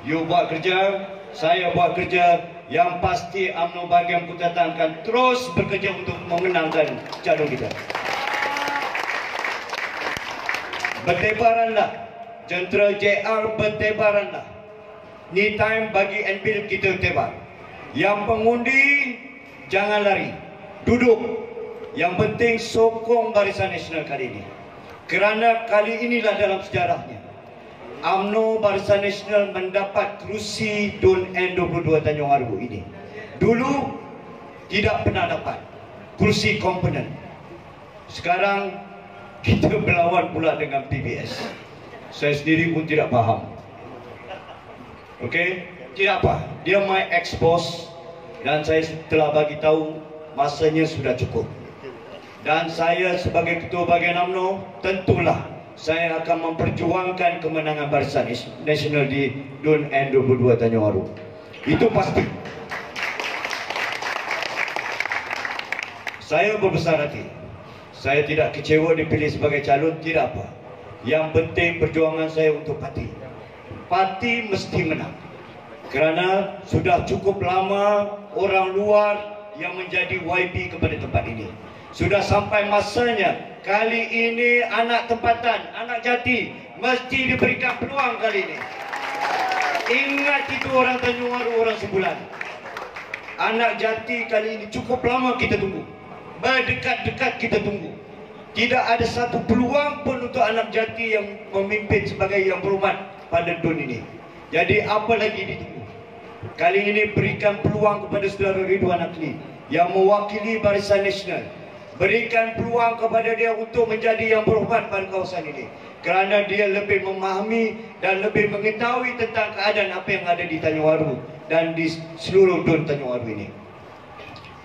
You buat kerja, saya buat kerja. Yang pasti UMNO bahagian Putatan akan terus bekerja untuk memenangkan calon kita. Bertebaranlah, jentera JR bertebaranlah. Ni time bagi NPIL kita tebar. Yang pengundi jangan lari, duduk. Yang penting sokong Barisan Nasional kali ini. Kerana kali inilah dalam sejarahnya UMNO Barisan Nasional mendapat kerusi DUN N22 Tanjung Aru ini. Dulu tidak pernah dapat kerusi komponen. Sekarang kita berlawan pula dengan PBS. Saya sendiri pun tidak faham. Okey, tidak apa. Dia mai expose dan saya telah bagi tahu masanya sudah cukup. Dan saya sebagai Ketua Bahagian UMNO tentulah saya akan memperjuangkan kemenangan Barisan Nasional di DUN N22 Tanjung Aru. Itu pasti. Saya berbesar hati. Saya tidak kecewa dipilih sebagai calon, tidak apa. Yang penting perjuangan saya untuk parti. Parti mesti menang. Kerana sudah cukup lama orang luar yang menjadi YB kepada tempat ini. Sudah sampai masanya kali ini anak tempatan, anak jati mesti diberikan peluang kali ini. Ingat itu orang Tanjung Aru, orang sebulan. Anak jati kali ini cukup lama kita tunggu. Berdekat-dekat kita tunggu. Tidak ada satu peluang pun untuk anak jati yang memimpin sebagai yang berhormat pada DUN ini. Jadi apa lagi ditunggu? Kali ini berikan peluang kepada saudara Ridwan Akli yang mewakili Barisan Nasional. Berikan peluang kepada dia untuk menjadi yang berhormat pada kawasan ini. Kerana dia lebih memahami dan lebih mengetahui tentang keadaan apa yang ada di Tanjung Aru dan di seluruh DUN Tanjung Aru ini.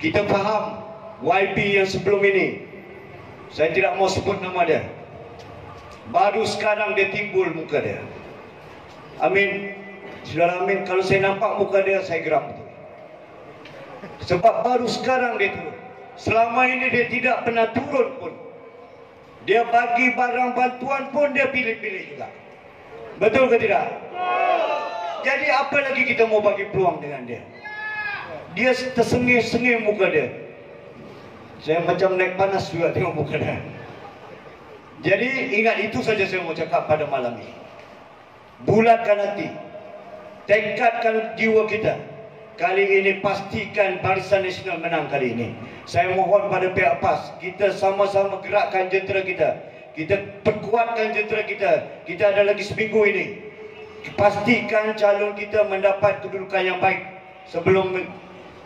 Kita faham YB yang sebelum ini, saya tidak mau sebut nama dia, baru sekarang dia timbul muka dia. Amin. Saudara Amin, kalau saya nampak muka dia, saya geram betul. Sebab baru sekarang dia turun. Selama ini dia tidak pernah turun pun. Dia bagi barang bantuan pun dia pilih-pilih juga. Betul ke tidak? Jadi apa lagi kita mau bagi peluang dengan dia? Dia tersengih-sengih muka dia. Saya macam naik panas juga tengok muka dia. Jadi ingat, itu saja saya mau cakap pada malam ini. Bulatkan hati, tekadkan jiwa kita. Kali ini pastikan Barisan Nasional menang kali ini. Saya mohon pada pihak PAS, kita sama-sama gerakkan jentera kita. Kita perkuatkan jentera kita. Kita ada lagi seminggu ini. Pastikan calon kita mendapat kedudukan yang baik sebelum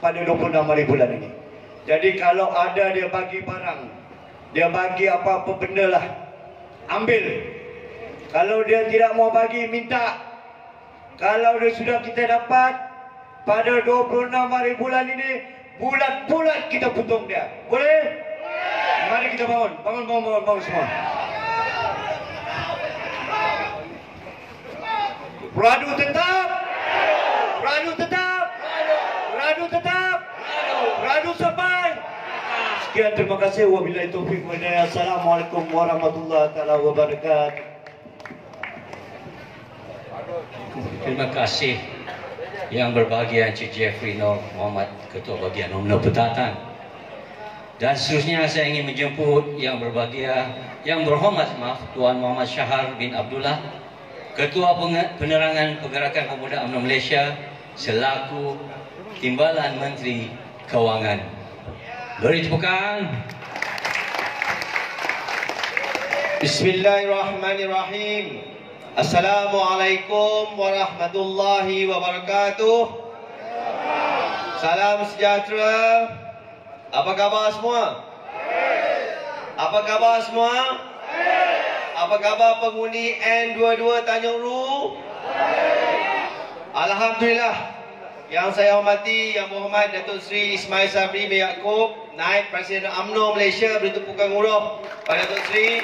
pada 26 hari bulan ini. Jadi kalau ada dia bagi barang, dia bagi apa-apa benda lah, ambil. Kalau dia tidak mau bagi, minta. Kalau dia sudah kita dapat pada 26 hari bulan ini, bulat-bulat kita potong dia. Boleh? Mari kita bangun. Bangun semua. Radu tetap. Radu tetap. Radu tetap. Radu sampai. Sekian, terima kasih. Wabillahi taufiq wal hidayah. Assalamualaikum warahmatullahi wabarakatuh. Terima kasih yang berbahagia Encik Jeffrey Nur Muhammad, Ketua Bahagian UMNO Putatan. Dan seterusnya saya ingin menjemput yang berbahagia, yang berhormat Tuan Muhammad Syahar bin Abdullah, Ketua Penerangan Pergerakan Pemuda UMNO Malaysia selaku Timbalan Menteri Kewangan. Beri tepukan. Bismillahirrahmanirrahim. Assalamualaikum warahmatullahi wabarakatuh. Salam sejahtera. Apa khabar semua? Apa khabar semua? Apa khabar penghuni N22 Tanjung Aru? Alhamdulillah. Yang saya hormati, Yang Berhormat Datuk Seri Ismail Sabri bin Yaakob, Naib Presiden UMNO Malaysia, beri tepukan huruf pada Datuk Seri.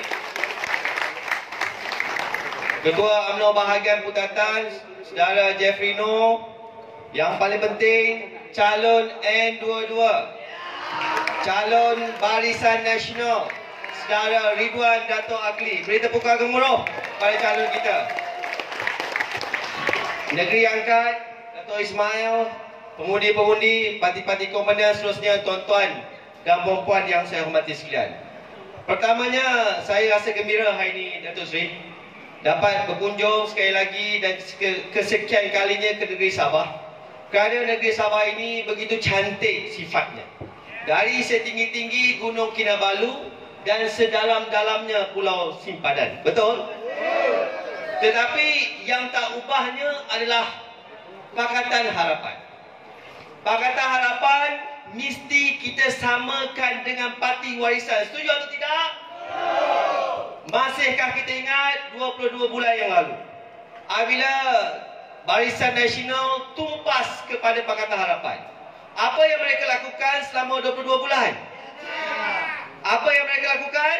Ketua UMNO Bahagian Putatan, Saudara Jeffrey Nur. Yang paling penting, calon N22, calon Barisan Nasional, Saudara Ridwan Dato' Akli. Beri tepukan gemuruh pada calon kita. Negeri Angkat, Dato' Ismail, pengundi-pengundi, parti-parti komandan, seterusnya tuan-tuan dan puan-puan yang saya hormati sekalian. Pertamanya, saya rasa gembira hari ini, Dato' Sri, dapat berkunjung sekali lagi dan kesekian kalinya ke negeri Sabah. Kerana negeri Sabah ini begitu cantik sifatnya. Dari setinggi-tinggi Gunung Kinabalu dan sedalam-dalamnya Pulau Simpadan. Betul? Tetapi yang tak ubahnya adalah Pakatan Harapan. Pakatan Harapan mesti kita samakan dengan Parti Warisan. Setuju atau tidak? Masihkah kita ingat 22 bulan yang lalu, apabila Barisan Nasional tumpas kepada Pakatan Harapan, apa yang mereka lakukan selama 22 bulan? Apa yang mereka lakukan?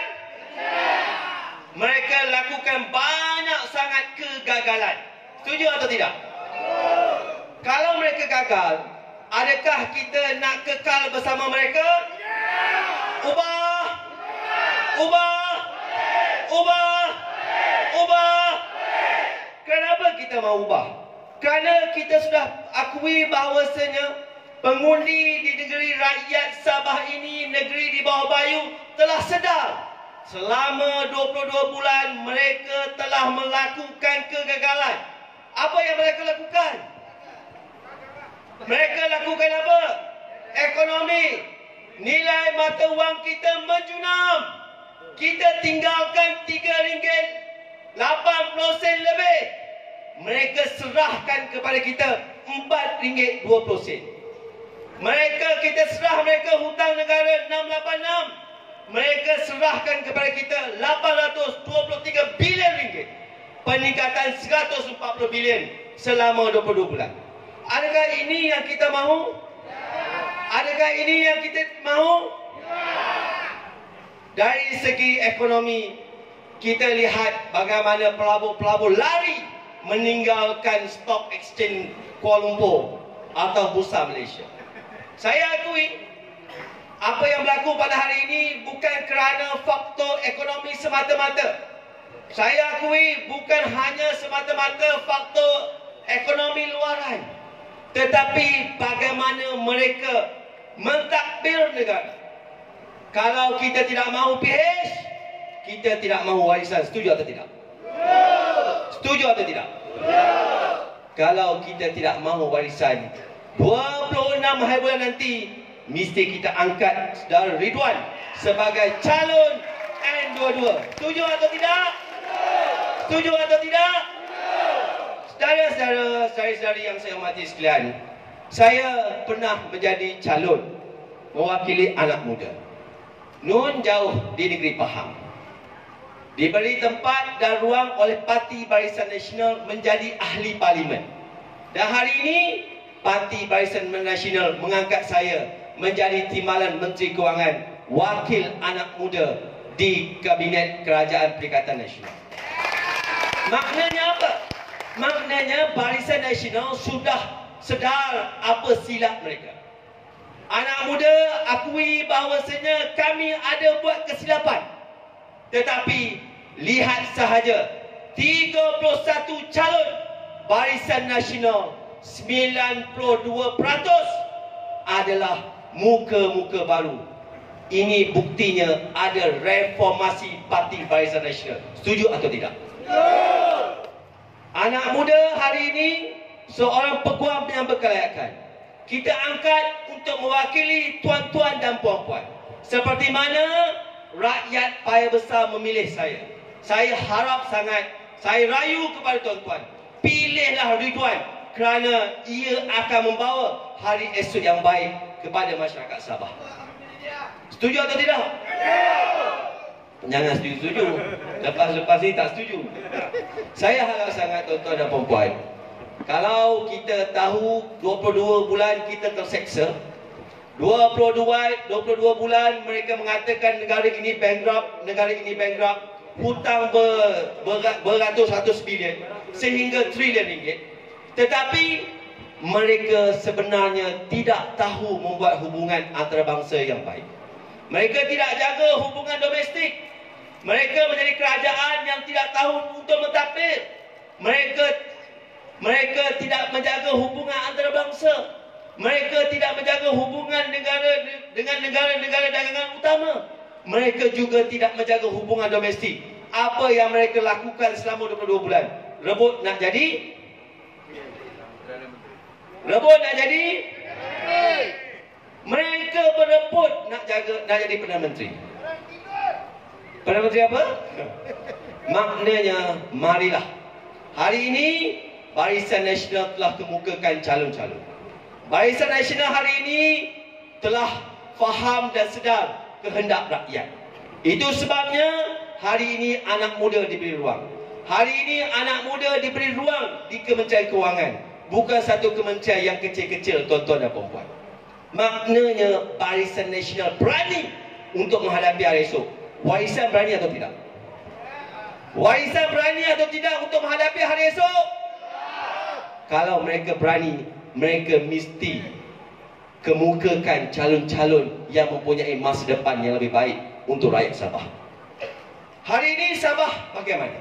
Mereka lakukan banyak sangat kegagalan. Setuju atau tidak? Kalau mereka gagal, adakah kita nak kekal bersama mereka? Ubah! Ubah! Ubah! Ubah! Kenapa kita mahu ubah? Kerana kita sudah akui bahawasanya pengundi di negeri rakyat Sabah ini, negeri di bawah Bayu, telah sedar selama 22 bulan mereka telah melakukan kegagalan. Apa yang mereka lakukan? Mereka lakukan apa? Ekonomi. Nilai mata wang kita menjunam. Kita tinggalkan RM3.80 lebih. Mereka serahkan kepada kita RM4.20. Mereka kita serah mereka hutang negara 686. Mereka serahkan kepada kita RM823 bilion. Peningkatan RM140 bilion selama 22 bulan. Adakah ini yang kita mahu? Adakah ini yang kita mahu? Dari segi ekonomi, kita lihat bagaimana pelabur-pelabur lari meninggalkan Stock Exchange Kuala Lumpur atau Bursa Malaysia. Saya akui, apa yang berlaku pada hari ini bukan kerana faktor ekonomi semata-mata. Saya akui bukan hanya semata-mata faktor ekonomi luaran, tetapi bagaimana mereka mentadbir negara. Kalau kita tidak mahu PH, kita tidak mahu warisan. Setuju atau tidak? Setuju atau tidak? Kalau kita tidak mahu warisan, 26 hari bulan nanti mesti kita angkat Saudara Ridwan sebagai calon N22. Setuju atau tidak? Setuju atau tidak? Saudara-saudara, saudari-saudari yang saya hormati sekalian, saya pernah menjadi calon mewakili anak muda. Nun jauh di negeri Pahang. Diberi tempat dan ruang oleh Parti Barisan Nasional menjadi ahli parlimen. Dan hari ini Parti Barisan Nasional mengangkat saya menjadi timbalan Menteri Kewangan, wakil anak muda di Kabinet Kerajaan Perikatan Nasional. Maknanya apa? Maknanya Barisan Nasional sudah sedar apa silap mereka. Anak muda akui bahawasanya kami ada buat kesilapan. Tetapi lihat sahaja 31 calon Barisan Nasional, 92% adalah muka-muka baru. Ini buktinya ada reformasi Parti Barisan Nasional. Setuju atau tidak? Anak muda hari ini seorang peguam yang berkelayakan. Kita angkat untuk mewakili tuan-tuan dan puan-puan. Seperti mana rakyat payah besar memilih saya. Saya harap sangat, saya rayu kepada tuan-tuan, pilihlah Ridwan kerana ia akan membawa hari esok yang baik kepada masyarakat Sabah. Setuju atau tidak? Jangan setuju-setuju. Lepas-lepas ni tak setuju. Saya harap sangat tuan-tuan dan puan-puan, kalau kita tahu 22 bulan kita terseksa, 22 bulan mereka mengatakan negara ini bankrupt, hutang beratus-ratus bilion sehingga trilion ringgit. Tetapi mereka sebenarnya tidak tahu membuat hubungan antarabangsa yang baik. Mereka tidak jaga hubungan domestik. Mereka menjadi kerajaan yang tidak tahu untuk mentadbir. Mereka Mereka tidak menjaga hubungan antarabangsa. Mereka tidak menjaga hubungan negara dengan negara-negara dagangan utama. Mereka juga tidak menjaga hubungan domestik. Apa yang mereka lakukan selama 22 bulan? Rebut nak jadi? Rebut nak jadi? Mereka berebut nak jadi Perdana Menteri. Perdana Menteri apa? Maknanya, marilah. Hari ini Barisan Nasional telah kemukakan calon-calon. Barisan Nasional hari ini telah faham dan sedar kehendak rakyat. Itu sebabnya hari ini anak muda diberi ruang. Hari ini anak muda diberi ruang di Kementerian Kewangan. Bukan satu kementerian yang kecil-kecil, tuan-tuan dan puan-puan. Maknanya Barisan Nasional berani untuk menghadapi hari esok. Warisan berani atau tidak? Warisan berani atau tidak untuk menghadapi hari esok? Kalau mereka berani, mereka mesti kemukakan calon-calon yang mempunyai masa depan yang lebih baik untuk rakyat Sabah. Hari ini Sabah bagaimana?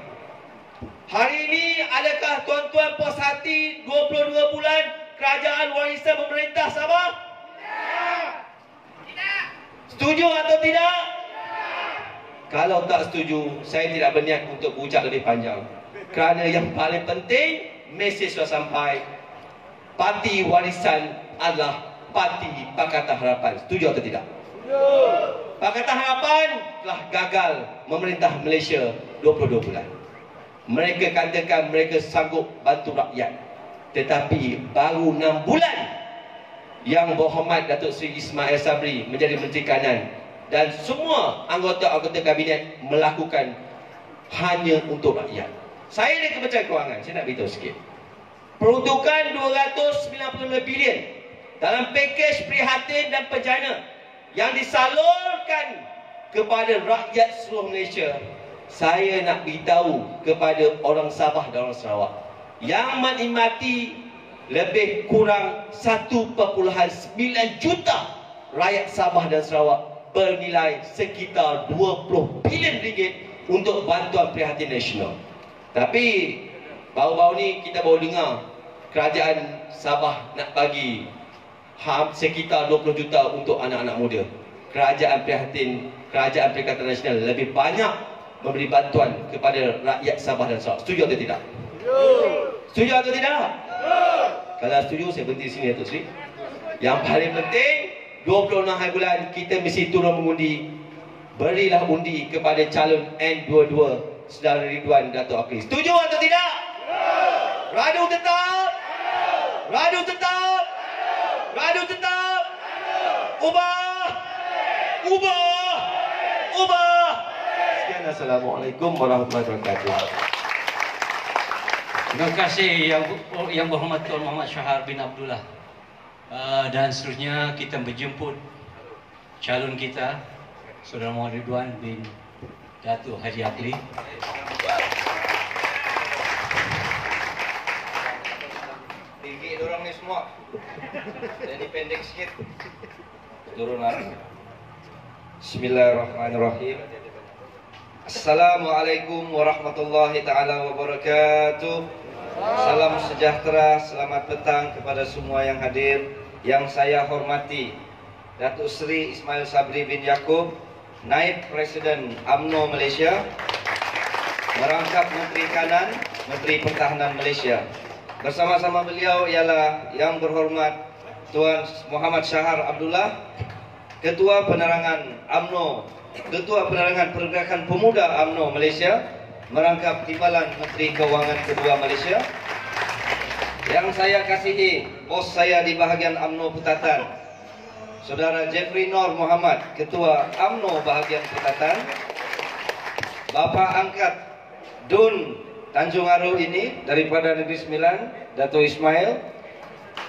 Hari ini adakah tuan-tuan puas hati 22 bulan kerajaan warisan memerintah Sabah? Tidak. Setuju atau tidak? Kalau tak setuju, saya tidak berniat untuk berucap lebih panjang. Kerana yang paling penting, mesej sudah sampai. Parti warisan adalah Parti Pakatan Harapan. Setuju atau tidak? Setuju. Pakatan Harapan telah gagal memerintah Malaysia 22 bulan. Mereka katakan mereka sanggup bantu rakyat. Tetapi baru 6 bulan Yang Berhormat Datuk Seri Ismail Sabri menjadi Menteri Kanan dan semua anggota-anggota kabinet melakukan hanya untuk rakyat. Saya di Kementerian Kewangan, saya nak beritahu sikit. Peruntukan 295 bilion dalam pakej prihatin dan penjana yang disalurkan kepada rakyat seluruh Malaysia. Saya nak beritahu kepada orang Sabah dan orang Sarawak yang menikmati lebih kurang 1.9 juta rakyat Sabah dan Sarawak bernilai sekitar 20 bilion ringgit untuk bantuan prihatin nasional. Tapi baru-baru ni kita baru dengar kerajaan Sabah nak bagi sekitar 20 juta untuk anak-anak muda. Kerajaan Perikatan Nasional lebih banyak memberi bantuan kepada rakyat Sabah dan Sarawak. Setuju atau tidak? Setuju atau tidak? Kalau setuju, saya berhenti di sini, Datuk Seri. Yang paling penting, 26 hari bulan kita mesti turun mengundi. Berilah undi kepada calon N22 Saudara Ridwan Dato' Akri. Setuju atau tidak? Radu tetap? Radu tetap? Radu tetap? Ubah! Ubah! Ubah! Sekian, Assalamualaikum warahmatullahi wabarakatuh. Terima kasih yang berhormat Tuan Muhammad Shahar bin Abdullah. Dan seterusnya kita menjemput calon kita, Saudara Muhammad Ridwan bin Dato' Haji Akli. Tinggi dorang ni semua. Jadi pendek sikit. Turunan. Bismillahirrahmanirrahim. Assalamualaikum warahmatullahi ta'ala wabarakatuh. Salam sejahtera, selamat petang kepada semua yang hadir. Yang saya hormati Datuk Seri Ismail Sabri bin Yaakob, Naib Presiden UMNO Malaysia, merangkap Menteri Kanan, Menteri Pertahanan Malaysia. Bersama-sama beliau ialah Yang Berhormat Tuan Muhammad Shahar Abdullah, Ketua Penerangan UMNO, Ketua Penerangan Pergerakan Pemuda UMNO Malaysia, merangkap Timbalan Menteri Kewangan Kedua Malaysia. Yang saya kasihi, bos saya di bahagian UMNO Putatan, Saudara Jeffrey Nur Muhammad, Ketua UMNO bahagian Putatan. Bapa angkat Dun Tanjung Aru ini daripada Negeri Sembilan, Dato' Ismail.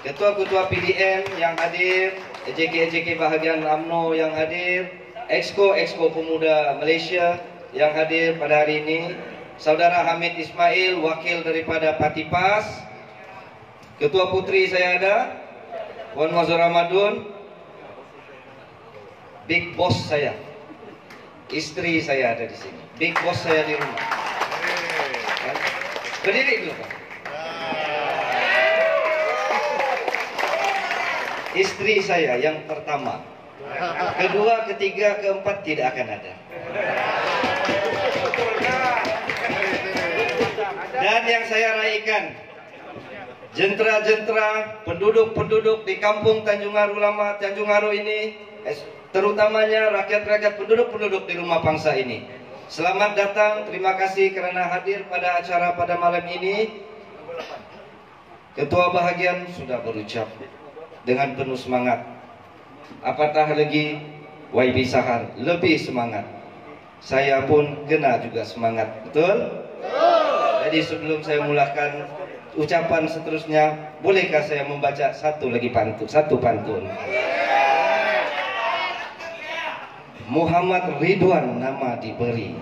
Ketua-ketua PDN yang hadir, EJK bahagian UMNO yang hadir, Exco Pemuda Malaysia yang hadir pada hari ini, Saudara Hamid Ismail, wakil daripada Parti PAS. Ketua Puteri saya ada, Wan Mazhar Ramadan. Big boss saya, isteri saya ada di sini. Big boss saya di rumah. Berdiri dulu, Pak. istri saya yang pertama. Kedua, ketiga, keempat tidak akan ada. Dan yang saya raikan, jentera-jentera, penduduk-penduduk di kampung Tanjung Aru Lama, Tanjung Aru ini, terutamanya rakyat-rakyat penduduk-penduduk di rumah pangsa ini. Selamat datang, terima kasih kerana hadir pada acara pada malam ini. Ketua bahagian sudah berucap dengan penuh semangat. Apatah lagi YB Sahar lebih semangat. Saya pun kena juga semangat, betul? Jadi sebelum saya mulakan ucapan seterusnya, bolehkah saya membaca satu pantun? Muhammad Ridwan nama diberi,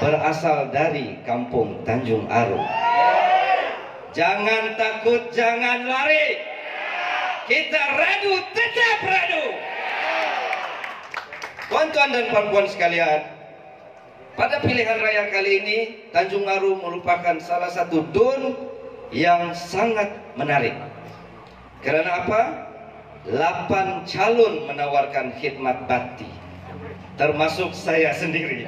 berasal dari kampung Tanjung Aru. Jangan takut, jangan lari. Kita radu, tetap radu. Tuan-tuan dan puan-puan sekalian, pada pilihan raya kali ini, Tanjung Aru merupakan salah satu dun yang sangat menarik. Kerana apa? 8 calon menawarkan khidmat bakti, termasuk saya sendiri.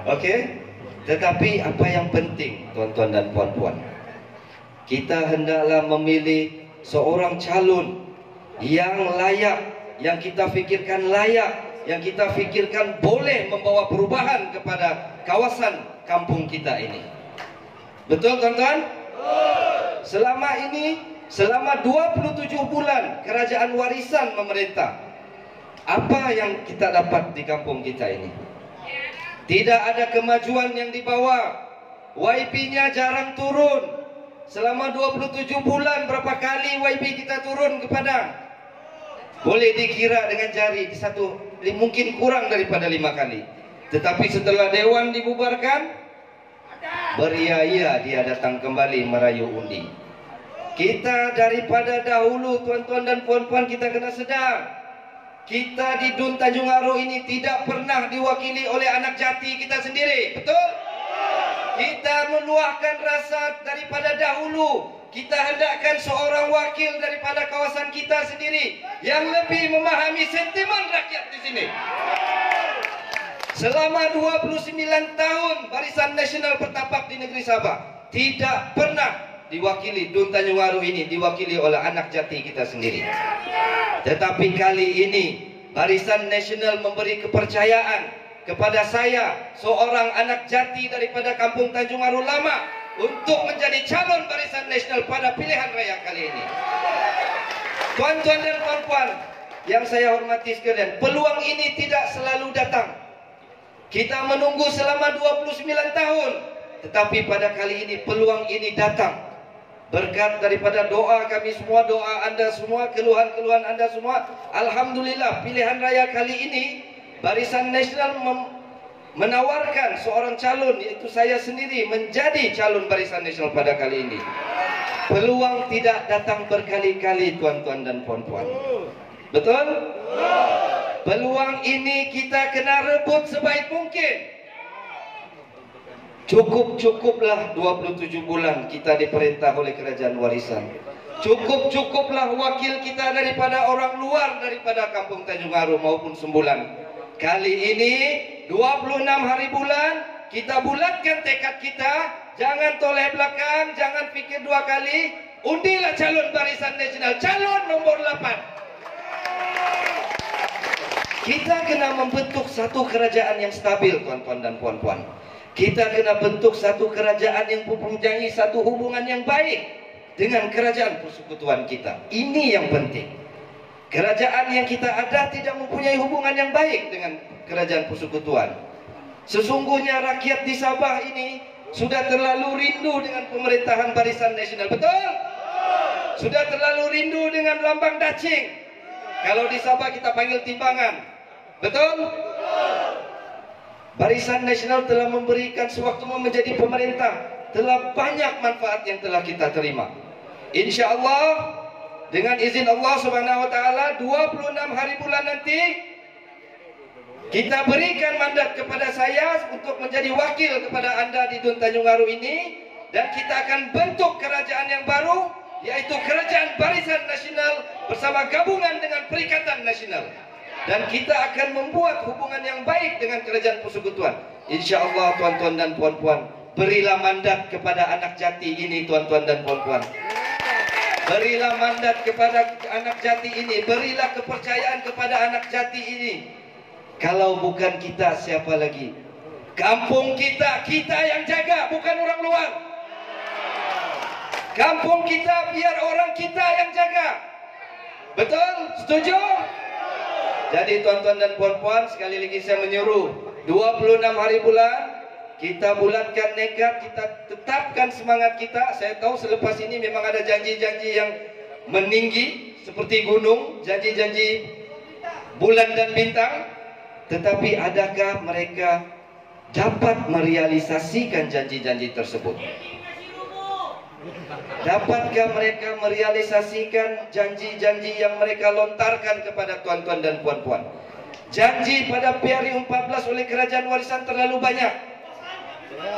Okey? Tetapi apa yang penting, tuan-tuan dan puan-puan, kita hendaklah memilih seorang calon yang layak, yang kita fikirkan layak, yang kita fikirkan boleh membawa perubahan kepada kawasan kampung kita ini. Betul, tuan-tuan? Selama ini, selama 27 bulan kerajaan warisan memerintah, apa yang kita dapat di kampung kita ini? Tidak ada kemajuan yang dibawa. YB-nya jarang turun. Selama 27 bulan berapa kali YB kita turun ke Padang? Boleh dikira dengan jari, mungkin kurang daripada 5 kali. Tetapi setelah dewan dibubarkan, beria-ia dia datang kembali merayu undi. Kita daripada dahulu, tuan-tuan dan puan-puan, kita kena sedar, kita di Dun Tanjung Aru ini tidak pernah diwakili oleh anak jati kita sendiri. Betul? Kita meluahkan rasa daripada dahulu. Kita hendakkan seorang wakil daripada kawasan kita sendiri yang lebih memahami sentimen rakyat di sini. Selama 29 tahun Barisan Nasional bertapak di negeri Sabah, tidak pernah diwakili Dun Tanjung Aru ini diwakili oleh anak jati kita sendiri. Tetapi kali ini Barisan Nasional memberi kepercayaan kepada saya, seorang anak jati daripada kampung Tanjung Aru Lama, untuk menjadi calon Barisan Nasional pada pilihan raya kali ini. Tuan-tuan dan puan-puan yang saya hormati sekalian, peluang ini tidak selalu datang. Kita menunggu selama 29 tahun, tetapi pada kali ini peluang ini datang. Berkat daripada doa kami semua, doa anda semua, keluhan-keluhan anda semua, alhamdulillah pilihan raya kali ini Barisan Nasional menawarkan seorang calon, yaitu saya sendiri, menjadi calon Barisan Nasional pada kali ini. Peluang tidak datang berkali-kali, tuan-tuan dan puan-puan. Betul? Peluang ini kita kena rebut sebaik mungkin. Cukup-cukuplah 27 bulan kita diperintah oleh kerajaan warisan. Cukup-cukuplah wakil kita daripada orang luar, daripada kampung Tanjung Aru maupun Sembulan. Kali ini 26 hari bulan kita bulatkan tekad kita. Jangan toleh belakang, jangan fikir 2 kali. Undilah calon Barisan Nasional, calon nombor 8. Kita kena membentuk satu kerajaan yang stabil, tuan-tuan dan puan-puan. Kita kena bentuk satu kerajaan yang mempunyai satu hubungan yang baik dengan kerajaan persekutuan kita. Ini yang penting. Kerajaan yang kita ada tidak mempunyai hubungan yang baik dengan kerajaan persekutuan. Sesungguhnya rakyat di Sabah ini sudah terlalu rindu dengan pemerintahan Barisan Nasional. Betul? Sudah terlalu rindu dengan lambang dacing. Kalau di Sabah kita panggil timbangan. Betul? Barisan Nasional telah memberikan sewaktu menjadi pemerintah, telah banyak manfaat yang telah kita terima. Insya Allah, dengan izin Allah Subhanahu wa taala, 26 hari bulan nanti kita berikan mandat kepada saya untuk menjadi wakil kepada anda di Dun Tanjung Aru ini, dan kita akan bentuk kerajaan yang baru yaitu Kerajaan Barisan Nasional bersama gabungan dengan Perikatan Nasional. Dan kita akan membuat hubungan yang baik dengan Kerajaan Persekutuan. InsyaAllah tuan-tuan dan puan-puan, berilah mandat kepada anak jati ini tuan-tuan dan puan-puan. Berilah mandat kepada anak jati ini, berilah kepercayaan kepada anak jati ini. Kalau bukan kita, siapa lagi? Kampung kita, kita yang jaga, bukan orang luar. Kampung kita biar orang kita yang jaga. Betul? Setuju? Jadi tuan-tuan dan puan-puan, sekali lagi saya menyuruh 26 hari bulan kita bulatkan nekat, kita tetapkan semangat kita. Saya tahu selepas ini memang ada janji-janji yang meninggi seperti gunung, janji-janji bulan dan bintang. Tetapi adakah mereka dapat merealisasikan janji-janji tersebut? Dapatkah mereka merealisasikan janji-janji yang mereka lontarkan kepada tuan-tuan dan puan-puan? Janji pada PRU 14 oleh Kerajaan Warisan terlalu banyak.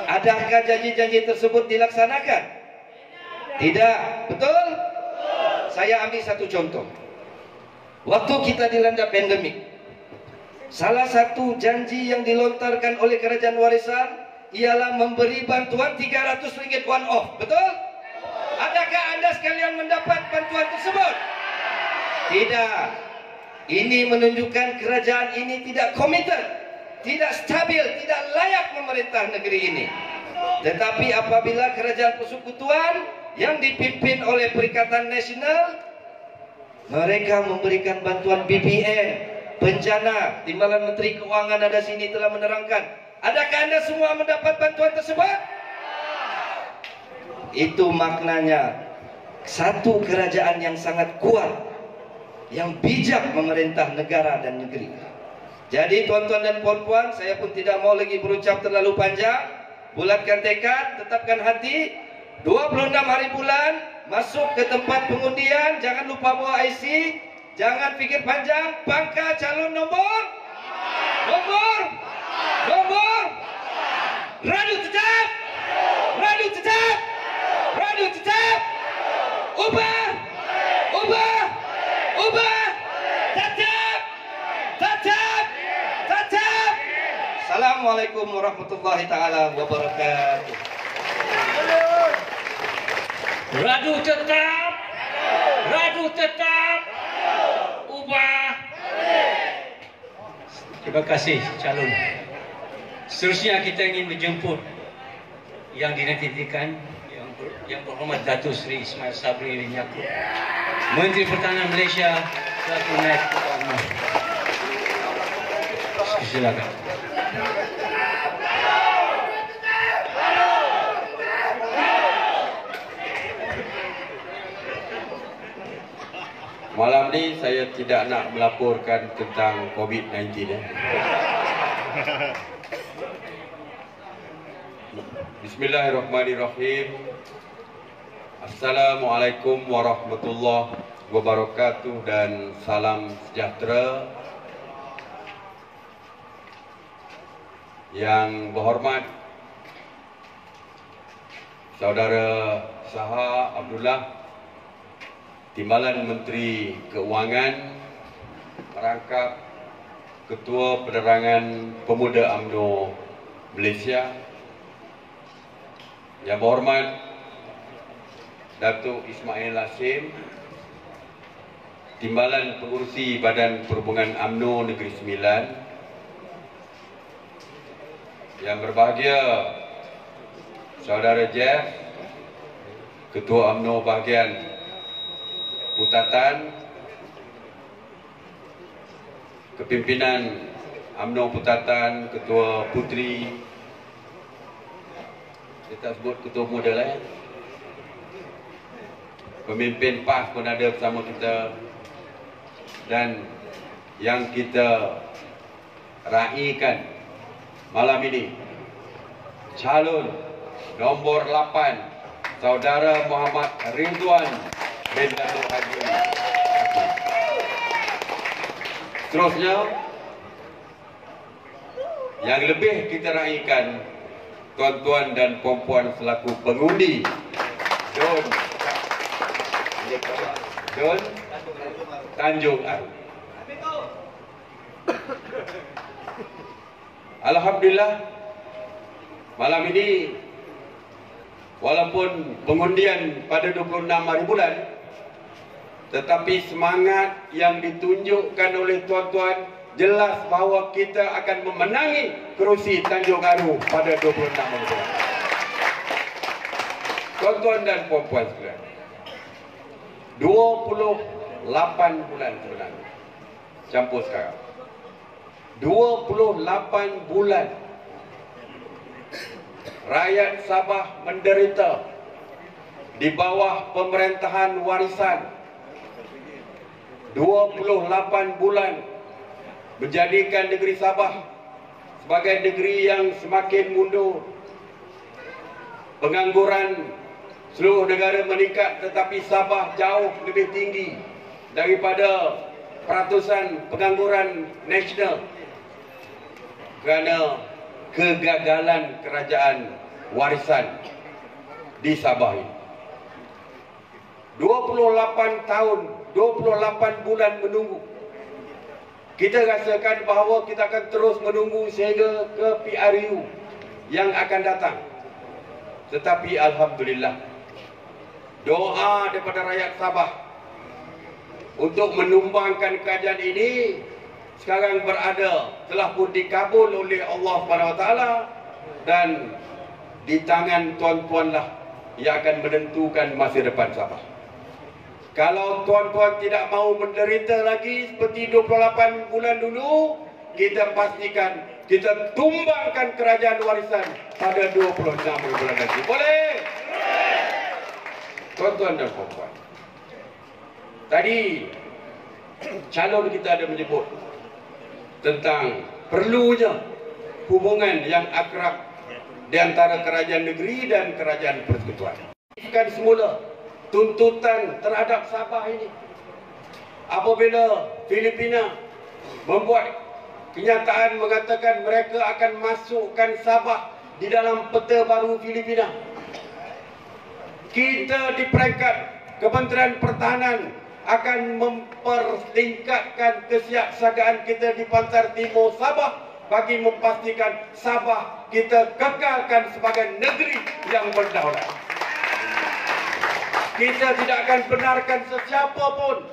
Adakah janji-janji tersebut dilaksanakan? Tidak, betul? Saya ambil satu contoh. Waktu kita dilanda pandemik, salah satu janji yang dilontarkan oleh Kerajaan Warisan ialah memberi bantuan RM300 one off, betul? Adakah Anda sekalian mendapat bantuan tersebut? Tidak. Ini menunjukkan kerajaan ini tidak komited, tidak stabil, tidak layak memerintah negeri ini. Tetapi apabila Kerajaan Persekutuan yang dipimpin oleh Perikatan Nasional, mereka memberikan bantuan BBM, bencana. Timbalan Menteri Keuangan ada sini telah menerangkan. Adakah Anda semua mendapat bantuan tersebut? Itu maknanya satu kerajaan yang sangat kuat, yang bijak memerintah negara dan negeri. Jadi tuan-tuan dan puan-puan, saya pun tidak mau lagi berucap terlalu panjang. Bulatkan tekad, tetapkan hati. 26 hari bulan masuk ke tempat pengundian, jangan lupa bawa IC, jangan fikir panjang. Pangkat calon nomor radu tetap, radu tetap, radu tetap, ubah, tetap, tetap, tetap. Assalamualaikum warahmatullahi taala wabarakatuh. Radu tetap, ubah. Terima kasih calon. Seterusnya kita ingin menjemput yang dinantikan yang berhormat Datuk Seri Ismail Sabri bin Yaakob, Menteri Pertahanan Malaysia, selaku Naib Ketua UMNO. Silakan. Malam ni saya tidak nak melaporkan tentang COVID-19. Bismillahirrahmanirrahim. Assalamualaikum warahmatullahi wabarakatuh dan salam sejahtera. Yang berhormat Saudara Saha Abdullah, Timbalan Menteri Keuangan, merangkap Ketua Penerangan Pemuda UMNO Malaysia, yang berhormat Datuk Ismail Hasim, Timbalan Pengurusi Badan Perhubungan UMNO Negeri Sembilan, yang berbahagia Saudara Jeff, Ketua UMNO Bahagian Putatan, Kepimpinan UMNO Putatan, Ketua Puteri, kita sebut Ketua Muda lah ya. Pemimpin PAS pun ada bersama kita. Dan yang kita raikan malam ini, calon nombor 8 Saudara Muhammad Ridwan bin Datuk Haji. Seterusnya, yang lebih kita raikan tuan-tuan dan puan-puan selaku pengundi. Dun Tanjung Aru. Alhamdulillah, malam ini walaupun pengundian pada 26 hari bulan, tetapi semangat yang ditunjukkan oleh tuan-tuan jelas bahawa kita akan memenangi kerusi Tanjung Aru pada 26 hari bulan. Tuan-tuan dan puan-puan sekalian, 28 bulan sebenarnya campur sekarang, 28 bulan rakyat Sabah menderita di bawah pemerintahan warisan. 28 bulan menjadikan negeri Sabah sebagai negeri yang semakin mundur. Pengangguran seluruh negara meningkat, tetapi Sabah jauh lebih tinggi daripada peratusan pengangguran nasional kerana kegagalan kerajaan warisan di Sabah ini. 28 tahun, 28 bulan menunggu. Kita rasakan bahawa kita akan terus menunggu sehingga ke PRU yang akan datang. Tetapi alhamdulillah, doa daripada rakyat Sabah untuk menumbangkan kerajaan ini sekarang telah pun dikabul oleh Allah SWT, dan di tangan tuan-tuan lah yang akan menentukan masa depan Sabah. Kalau tuan-tuan tidak mahu menderita lagi seperti 28 bulan dulu, kita pastikan kita tumbangkan kerajaan warisan pada 26 bulan nanti. Boleh? Tuan-tuan dan puan-puan, tadi calon kita ada menyebut tentang perlunya hubungan yang akrab di antara kerajaan negeri dan kerajaan persekutuan. Kan semula tuntutan terhadap Sabah ini apabila Filipina membuat kenyataan mengatakan mereka akan masukkan Sabah di dalam peta baru Filipina. Kita di peringkat Kementerian Pertahanan akan mempertingkatkan kesiapsiagaan kita di pantai timur Sabah bagi memastikan Sabah kita kekalkan sebagai negeri yang berdaulat. Kita tidak akan benarkan sesiapa pun,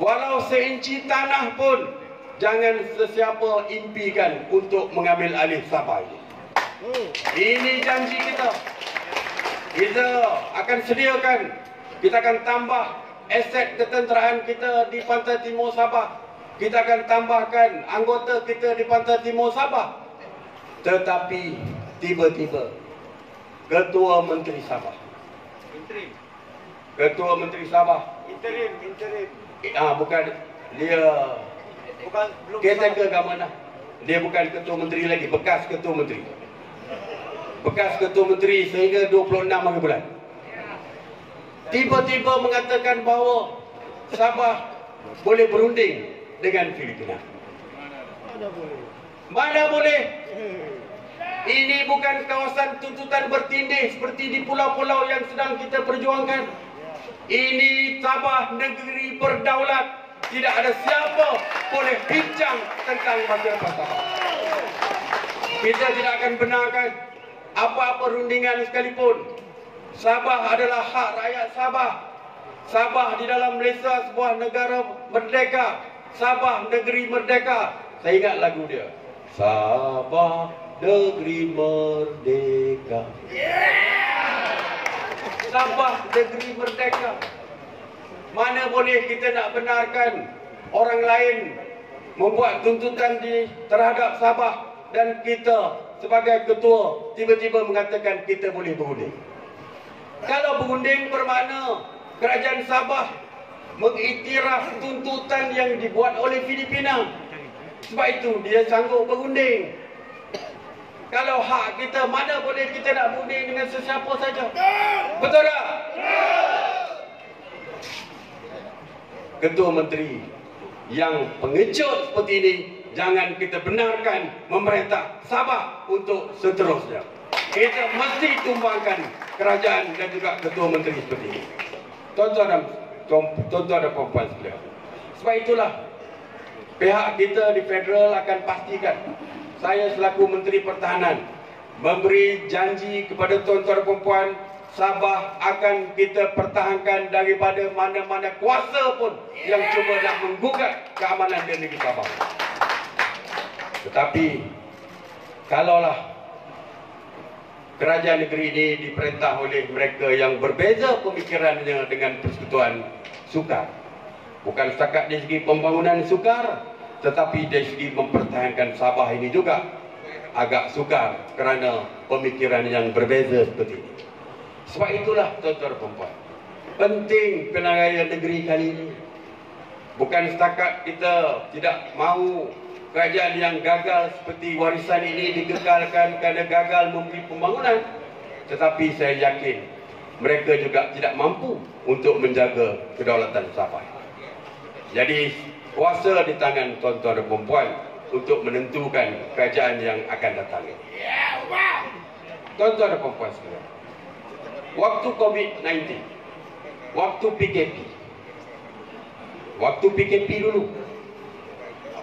walau seinci tanah pun, jangan sesiapa impikan untuk mengambil alih Sabah ini. Ini janji kita. Kita akan sediakan, kita akan tambah aset ketenteraan kita di pantai timur Sabah. Kita akan tambahkan anggota kita di pantai timur Sabah. Tetapi tiba-tiba Ketua Menteri Sabah, Ketua Menteri Sabah interim. Bukan dia, bukan belum caretaker ke mana. Dia bukan Ketua Menteri lagi, bekas Ketua Menteri. Bekas Ketua Menteri sehingga 26 hari bulan. Tiba-tiba mengatakan bahawa Sabah boleh berunding dengan Filipina. Mana boleh? Ini bukan kawasan tuntutan bertindih seperti di pulau-pulau yang sedang kita perjuangkan. Ini Sabah negeri berdaulat. Tidak ada siapa boleh bincang tentang masa depan Sabah. Kita tidak akan benarkan apa-apa rundingan sekalipun. Sabah adalah hak rakyat Sabah. Sabah di dalam Malaysia sebuah negara merdeka. Sabah negeri merdeka. Saya ingat lagu dia. Sabah negeri merdeka. Sabah negeri merdeka. Mana boleh kita nak benarkan orang lain membuat tuntutan terhadap Sabah dan kita sebagai ketua tiba-tiba mengatakan kita boleh berunding. Kalau berunding bermakna kerajaan Sabah mengiktiraf tuntutan yang dibuat oleh Filipina. Sebab itu dia sanggup berunding. Kalau hak kita, mana boleh kita nak berunding dengan sesiapa saja. Betul tak? Ketua Menteri yang pengecut seperti ini, jangan kita benarkan memerintah Sabah untuk seterusnya. Kita mesti tumbangkan kerajaan dan juga Ketua Menteri seperti ini. tuan-tuan dan puan-puan sekalian. Sebab itulah pihak kita di federal akan pastikan, saya selaku Menteri Pertahanan memberi janji kepada tuan-tuan dan puan-puan, Sabah akan kita pertahankan daripada mana-mana kuasa pun yang cuba nak menggugat keamanan di negeri Sabah. Tetapi kalaulah kerajaan negeri ini diperintah oleh mereka yang berbeza pemikirannya dengan Persekutuan Sukar, bukan setakat dari segi pembangunan sukar, tetapi dari segi mempertahankan Sabah ini juga agak sukar kerana pemikiran yang berbeza seperti ini. Sebab itulah tuan-tuan dan puan-puan, penting pilihan raya negeri kali ini. Bukan setakat kita tidak mahu kerajaan yang gagal seperti warisan ini dikekalkan kerana gagal memberi pembangunan, tetapi saya yakin mereka juga tidak mampu untuk menjaga kedaulatan Sabah. Jadi kuasa di tangan tuan-tuan dan puan-puan untuk menentukan kerajaan yang akan datang. Tuan-tuan dan puan-puan sekalian, waktu COVID-19, waktu PKP dulu,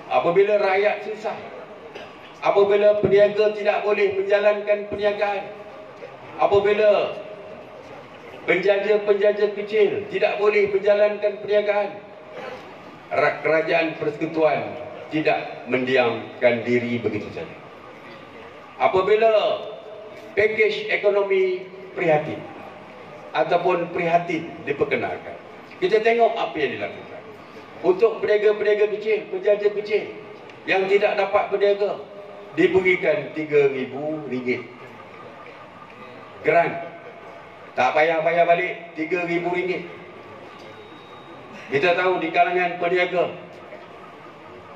apabila rakyat susah, apabila peniaga tidak boleh menjalankan perniagaan, apabila penjaja-penjaja kecil tidak boleh menjalankan perniagaan, kerajaan persekutuan tidak mendiamkan diri begitu saja. Apabila pakej ekonomi prihatin ataupun prihatin diperkenalkan, kita tengok apa yang dilakukan untuk peniaga-peniaga kecil, penjaja kecil yang tidak dapat berniaga, diberikan RM3,000 grant, tak payah bayar balik RM3,000. Kita tahu di kalangan peniaga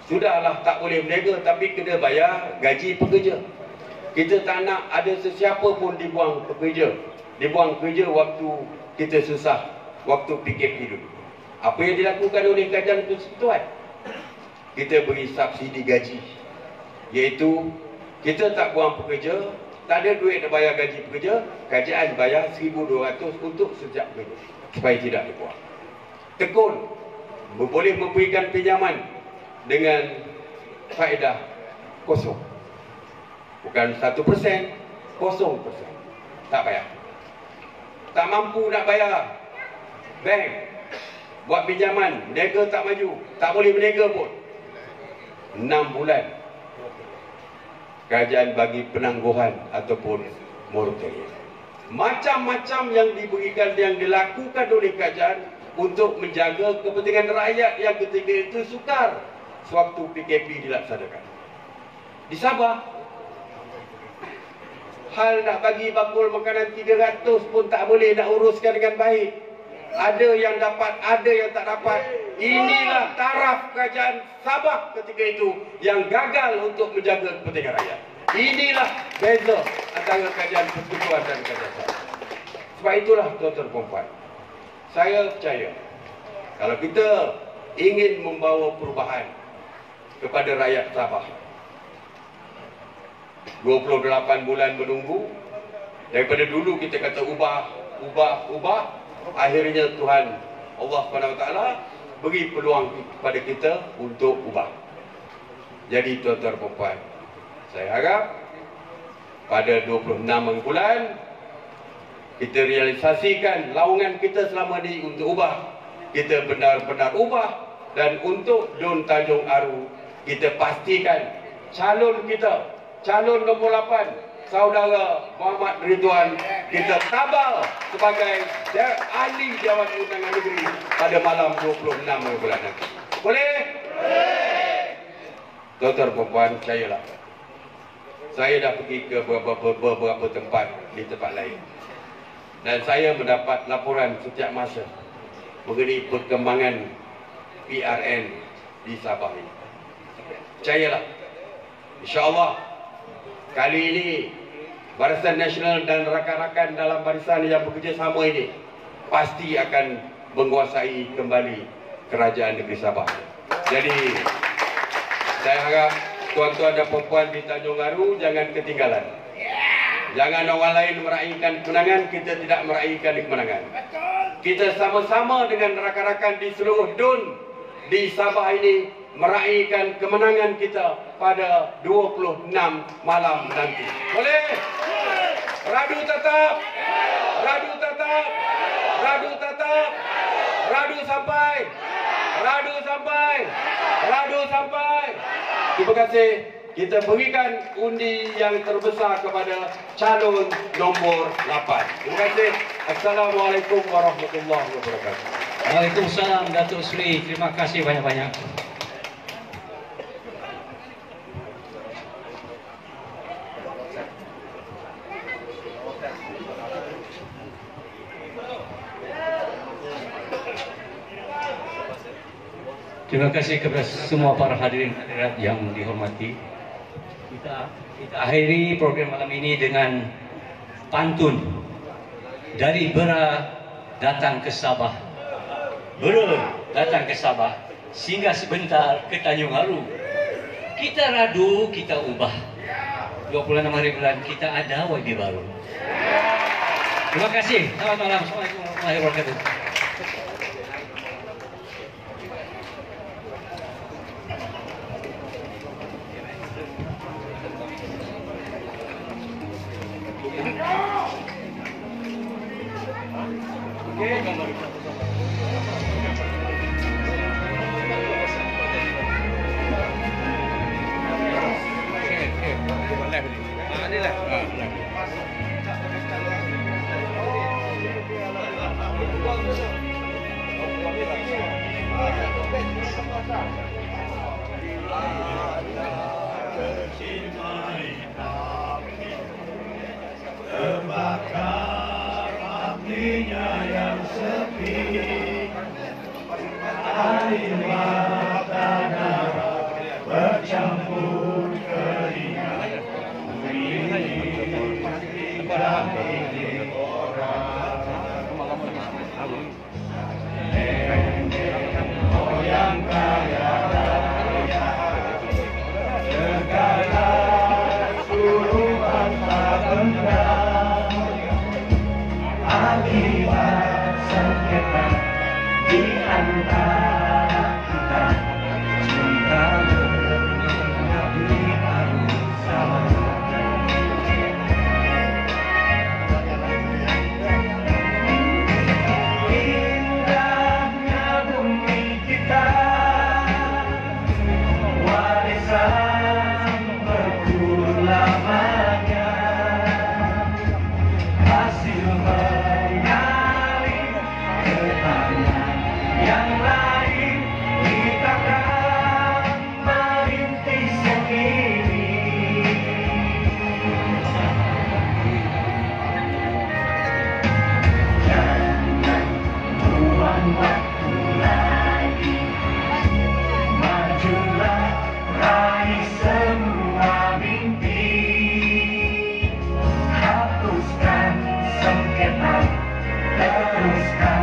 sudahlah tak boleh berniaga, tapi kena bayar gaji pekerja. Kita tak nak ada sesiapa pun dibuang kerja waktu kita susah, waktu PKP dulu. Apa yang dilakukan oleh kerajaan persekutuan? Kita beri subsidi gaji, iaitu kita tak buang pekerja, tak ada duit nak bayar gaji pekerja, kerajaan bayar RM1,200 untuk setiap pekerja supaya tidak dibuang. Tekun boleh memberikan pinjaman dengan faedah kosong, bukan 1%, 0%, tak bayar. Tak mampu nak bayar, bank buat pinjaman, berniaga tak maju, tak boleh berniaga pun, 6 bulan kerajaan bagi penangguhan ataupun moratorium. Macam-macam yang diberikan, yang dilakukan oleh kerajaan untuk menjaga kepentingan rakyat yang ketika itu sukar sewaktu PKP dilaksanakan. Di Sabah, hal nak bagi bakul makanan 300 pun tak boleh nak uruskan dengan baik. Ada yang dapat, ada yang tak dapat. Inilah taraf kerajaan Sabah ketika itu yang gagal untuk menjaga kepentingan rakyat. Inilah beza antara kerajaan persekutuan dan kerajaan Sabah. Sebab itulah tuan-tuan dan puan-puan, saya percaya kalau kita ingin membawa perubahan kepada rakyat Sabah, 28 bulan menunggu, daripada dulu kita kata ubah, akhirnya Tuhan Allah SWT beri peluang kepada kita untuk ubah. Jadi tuan-tuan dan puan-puan, saya harap pada 26 bulan kita realisasikan laungan kita selama ini untuk ubah. Kita benar-benar ubah, dan untuk Dun Tanjung Aru kita pastikan calon kita, calon nombor 8, Saudara Muhammad Ridwan, kita tabal sebagai ahli Dewan Undangan Negeri pada malam 26 bulan nanti. Boleh? Tuan-tuan dan puan, percayalah, saya dah pergi ke beberapa tempat di tempat lain, dan saya mendapat laporan setiap masa mengenai perkembangan PRN di Sabah ini. Percayalah, insya-Allah kali ini Barisan Nasional dan rakan-rakan dalam barisan yang bekerjasama ini pasti akan menguasai kembali kerajaan negeri Sabah. Jadi saya harap tuan-tuan dan puan-puan di Tanjung Aru jangan ketinggalan. Jangan orang lain meraihkan kemenangan, kita tidak meraihkan kemenangan. kita sama-sama dengan rakan-rakan di seluruh DUN di Sabah ini meraihkan kemenangan kita pada 26 malam nanti. Boleh? Radu tetap. Radu tetap. Radu tetap. Radu sampai. Radu sampai. Radu sampai. Terima kasih. Kita berikan undi yang terbesar kepada calon nombor 8. Terima kasih. Assalamualaikum warahmatullahi wabarakatuh. Waalaikumsalam Datuk Seri. Terima kasih banyak-banyak. Terima kasih kepada semua para hadirin hadirat yang dihormati. Kita akhiri program malam ini dengan pantun dari Bera datang ke Sabah. Bera datang ke Sabah, singgah sebentar ke Tanjung Aru. Kita radu, kita ubah. 26 hari bulan kita ada wajib baru. Terima kasih. Selamat malam. Assalamualaikum warahmatullahi wabarakatuh. Terbakar apinya yang sepi, air mata darah bercampur keringat, tidak milik orang. Moyang kaya raya, segala suruh tak benda. Akibat sengketa di antara kita, cinta menjadi arus sama. Indahnya bumi kita, warisan berlamanya, hasil mengalir ke tanah yang lain. Kita akan merintis sendiri. Jangan buang waktu lagi, majulah raih semua mimpi. Hapuskan sengketa, teruskan